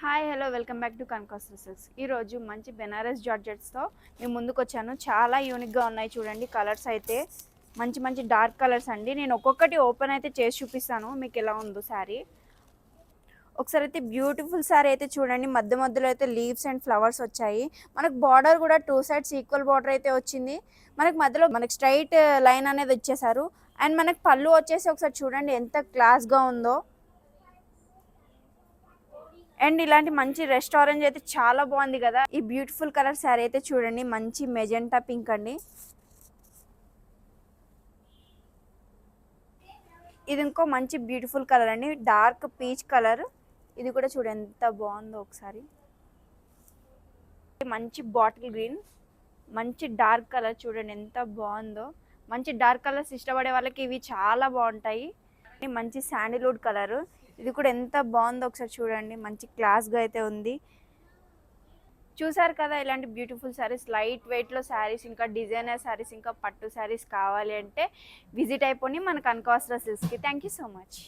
Hi hello welcome back to Kanakas dresses. ఈరోజు మంచి బెనారస్ జార్జెట్స్తో మేము ముందుకు వచ్చాను. చాలా యూనిక్గా ఉన్నాయి చూడండి. కలర్స్ అయితే మంచి మంచి డార్క్ కలర్స్ అండి. నేను ఒక్కొక్కటి ఓపెన్ అయితే చేసి చూపిస్తాను మీకు ఎలా ఉందో శారీ. ఒకసారి అయితే బ్యూటిఫుల్ శారీ అయితే చూడండి. మధ్య మధ్యలో అయితే లీవ్స్ అండ్ ఫ్లవర్స్ వచ్చాయి. మనకు బార్డర్ కూడా 2 సైడ్స్ ఈక్వల్ బార్డర్ అయితే వచ్చింది. మనకు మధ్యలో మనకి స్ట్రైట్ లైన్ అనేది వచ్చేసారు. అండ్ మనకు పళ్ళు వచ్చేసి ఒకసారి చూడండి ఎంత క్లాస్గా ఉందో. అండ్ ఇలాంటి మంచి రెస్టారెంట్ అయితే చాలా బాగుంది కదా. ఈ బ్యూటిఫుల్ కలర్ శారీ అయితే చూడండి. మంచి మెజెంటా పింక్ అండి. ఇది ఇంకో మంచి బ్యూటిఫుల్ కలర్ అండి, డార్క్ పీచ్ కలర్. ఇది కూడా చూడండి ఎంత బాగుందో ఒకసారి. మంచి బాటిల్ గ్రీన్, మంచి డార్క్ కలర్ చూడండి ఎంత బాగుందో. మంచి డార్క్ కలర్స్ ఇష్టపడే వాళ్ళకి ఇవి చాలా బాగుంటాయి. మంచి శాండిల్వుడ్ కలర్, ఇది కూడా ఎంత బాగుందో ఒకసారి చూడండి. మంచి క్లాస్గా అయితే ఉంది. చూసారు కదా, ఇలాంటి బ్యూటిఫుల్ శారీస్, లైట్ వెయిట్లో శారీస్, ఇంకా డిజైనర్ శారీస్, ఇంకా పట్టు శారీస్ కావాలి అంటే విజిట్ అయిపోయి మన కనకాస్ డ్రెస్సెస్కి. Thank you so much.